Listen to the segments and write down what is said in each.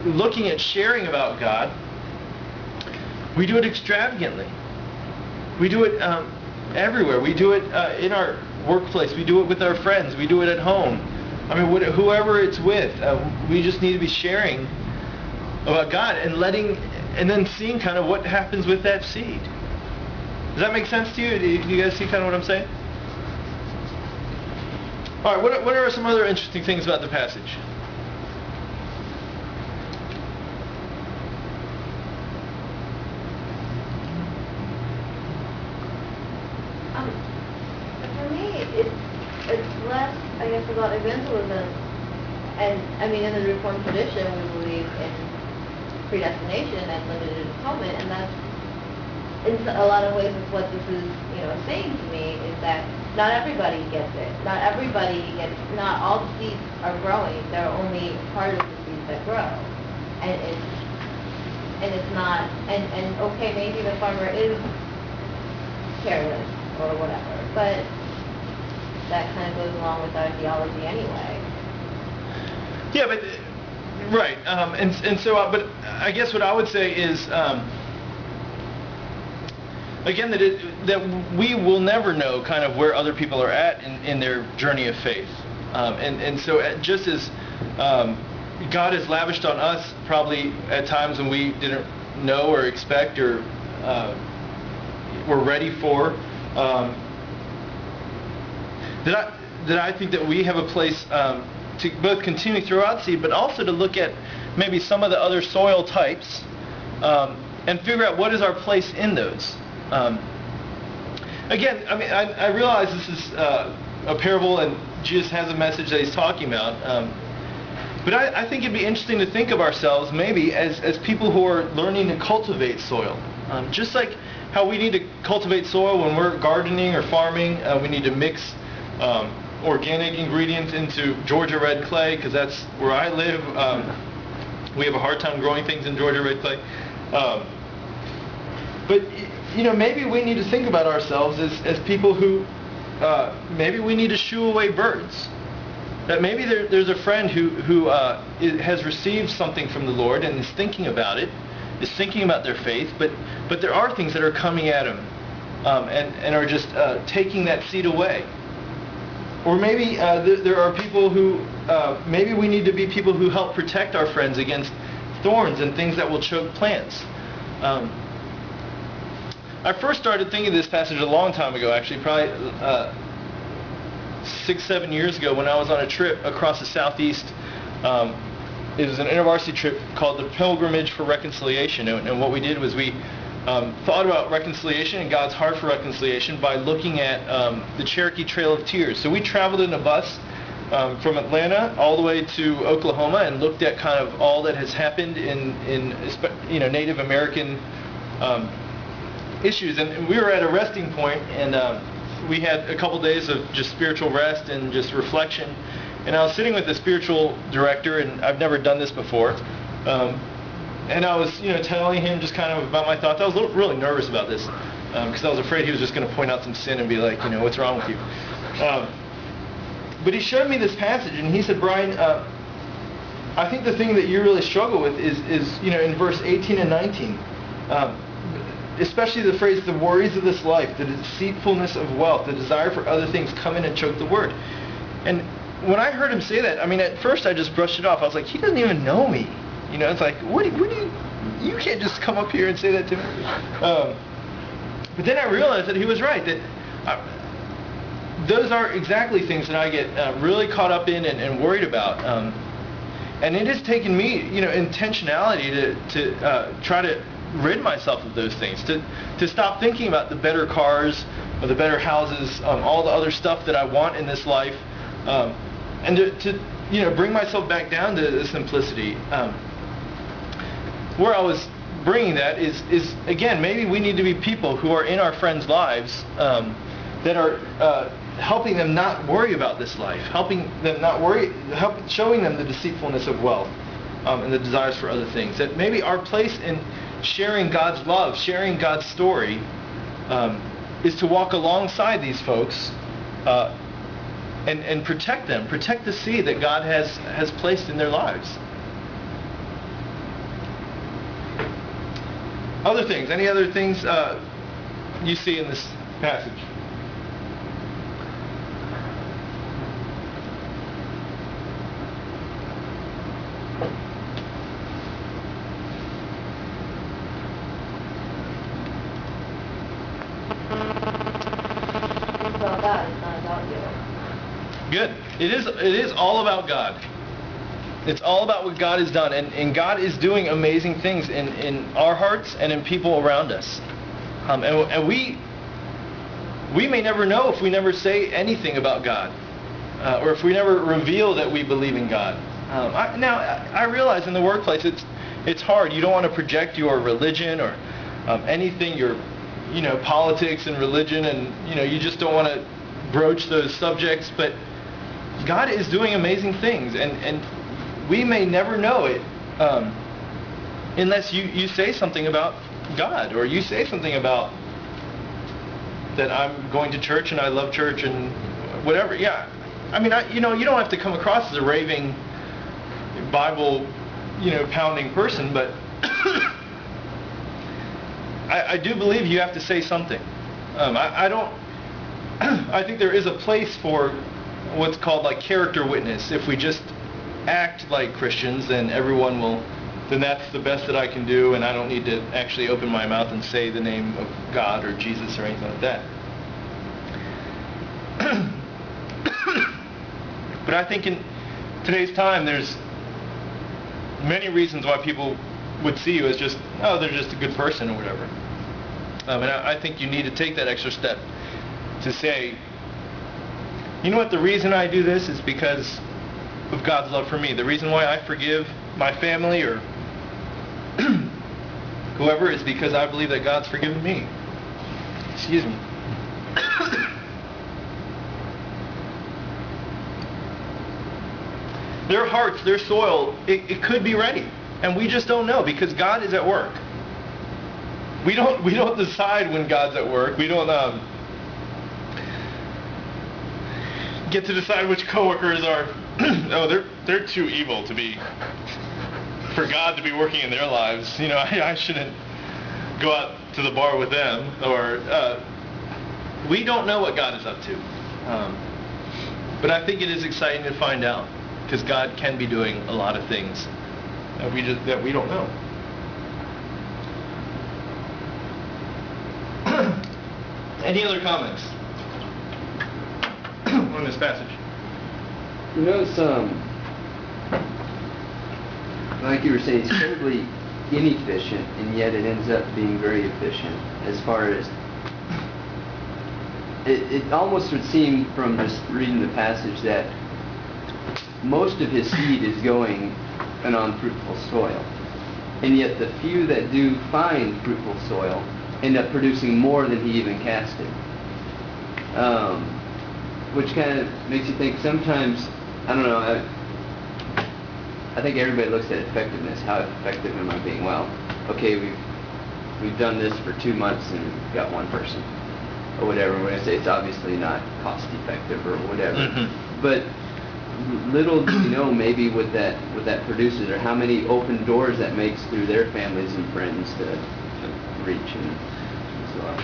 looking at sharing about God, we do it extravagantly. We do it everywhere. We do it in our workplace. We do it with our friends. We do it at home. I mean, whoever it's with, we just need to be sharing about God and then seeing kind of what happens with that seed. Does that make sense to you? Do you guys see kind of what I'm saying? All right, what are some other interesting things about the passage? For me, it's less, I guess, about evangelism. And, I mean, in the Reformed tradition, we believe in predestination and limited atonement, and that's, in a lot of ways, what this is, saying to me is that not everybody gets it. Not all the seeds are growing. They're only part of the seeds that grow. And it's not, and okay, maybe the farmer is careless or whatever, but that kind of goes along with our theology anyway. Yeah, but right, but I guess what I would say is, again, that we will never know kind of where other people are at in their journey of faith, and so just as God has lavished on us probably at times when we didn't know or expect or were ready for, that I think that we have a place to both continue throughout seed, but also to look at maybe some of the other soil types and figure out what is our place in those. Again, I mean, I realize this is a parable and Jesus has a message that he's talking about, but I think it'd be interesting to think of ourselves maybe as people who are learning to cultivate soil. Just like how we need to cultivate soil when we're gardening or farming, we need to mix organic ingredients into Georgia red clay, because that's where I live. We have a hard time growing things in Georgia red clay. But maybe we need to think about ourselves as people who maybe we need to shoo away birds. That maybe there's a friend who has received something from the Lord and is thinking about it, is thinking about their faith, but there are things that are coming at him and are just taking that seed away. Or maybe there are people who, maybe we need to be people who help protect our friends against thorns and things that will choke plants. I first started thinking of this passage a long time ago, actually, probably 6-7 years ago when I was on a trip across the southeast. It was an InterVarsity trip called the Pilgrimage for Reconciliation, and what we did was we thought about reconciliation and God's heart for reconciliation by looking at the Cherokee Trail of Tears. So we traveled in a bus from Atlanta all the way to Oklahoma and looked at kind of all that has happened in Native American issues. And we were at a resting point, and we had a couple days of just spiritual rest and just reflection. And I was sitting with the spiritual director, and I've never done this before. And I was, telling him just kind of about my thoughts. I was really nervous about this because I was afraid he was just going to point out some sin and be like, what's wrong with you? But he showed me this passage, and he said, Brian, I think the thing that you really struggle with is in verse 18 and 19, especially the phrase, the worries of this life, the deceitfulness of wealth, the desire for other things come in and choke the word. And when I heard him say that, I mean, at first I just brushed it off. I was like, he doesn't even know me. It's like, what do you can't just come up here and say that to me. But then I realized that he was right, that those are exactly things that I get really caught up in and worried about. And it has taken me, intentionality to try to rid myself of those things, to stop thinking about the better cars or the better houses, all the other stuff that I want in this life, and to bring myself back down to the simplicity. Where I was bringing that is again, maybe we need to be people who are in our friends' lives that are helping them not worry about this life, helping them not worry, showing them the deceitfulness of wealth and the desires for other things. That maybe our place in sharing God's love, sharing God's story, is to walk alongside these folks and protect them, protect the seed that God has placed in their lives. Other things. Any other things you see in this passage? It's about God, it's not about you. Good. It is all about God. It's all about what God has done, and God is doing amazing things in our hearts and in people around us. And we may never know if we never say anything about God, or if we never reveal that we believe in God. I realize in the workplace it's hard. You don't want to project your religion or anything, your politics and religion, and you just don't want to broach those subjects. But God is doing amazing things, and we may never know it unless you say something about God, or you say something about that I'm going to church and I love church and whatever. Yeah, I mean, you don't have to come across as a raving Bible, pounding person, but I do believe you have to say something. I think there is a place for what's called like character witness. If we just act like Christians, then then that's the best that I can do, and I don't need to actually open my mouth and say the name of God or Jesus or anything like that. But I think in today's time, there's many reasons why people would see you as they're just a good person or whatever. And I think you need to take that extra step to say, you know what, the reason I do this is because of God's love for me. The reason why I forgive my family or whoever is because I believe that God's forgiven me. Excuse me. Their hearts, their soil, it could be ready, and we just don't know because God is at work. We don't decide when God's at work. We don't get to decide which coworkers are they're too evil for God to be working in their lives. I shouldn't go out to the bar with them, or we don't know what God is up to. But I think it is exciting to find out, because God can be doing a lot of things that we don't know. Any other comments on this passage? It's like you were saying, it's terribly inefficient, and yet it ends up being very efficient. As far as it almost would seem from just reading the passage that most of his seed is going in unfruitful soil, and yet the few that do find fruitful soil end up producing more than he even casted. Which kind of makes you think sometimes, I don't know, I think everybody looks at effectiveness. How effective am I being? Well, okay, we've done this for 2 months and we've got one person, or whatever. When I say it's obviously not cost effective or whatever, but little do you know maybe what that produces, or how many open doors that makes through their families and friends to reach and so on.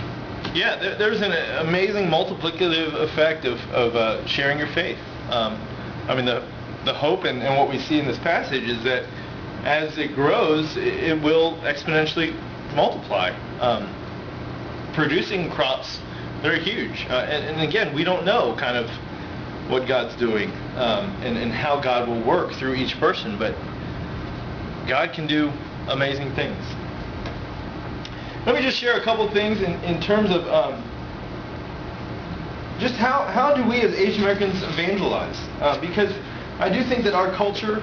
Yeah, there's an amazing multiplicative effect of sharing your faith. I mean, the hope and what we see in this passage is that as it grows, it will exponentially multiply, producing crops that are huge. And again, we don't know kind of what God's doing and how God will work through each person, but God can do amazing things. Let me just share a couple things in terms of just how do we as Asian Americans evangelize? Because I do think that our culture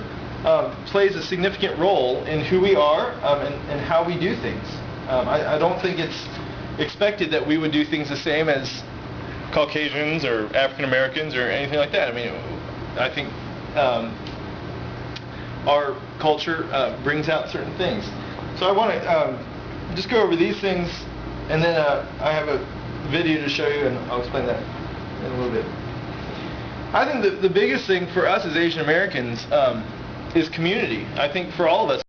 plays a significant role in who we are and how we do things. I don't think it's expected that we would do things the same as Caucasians or African Americans or anything like that. I mean, I think our culture brings out certain things. So I want to just go over these things, and then I have a video to show you, and I'll explain that in a little bit. I think the biggest thing for us as Asian Americans is community. I think for all of us,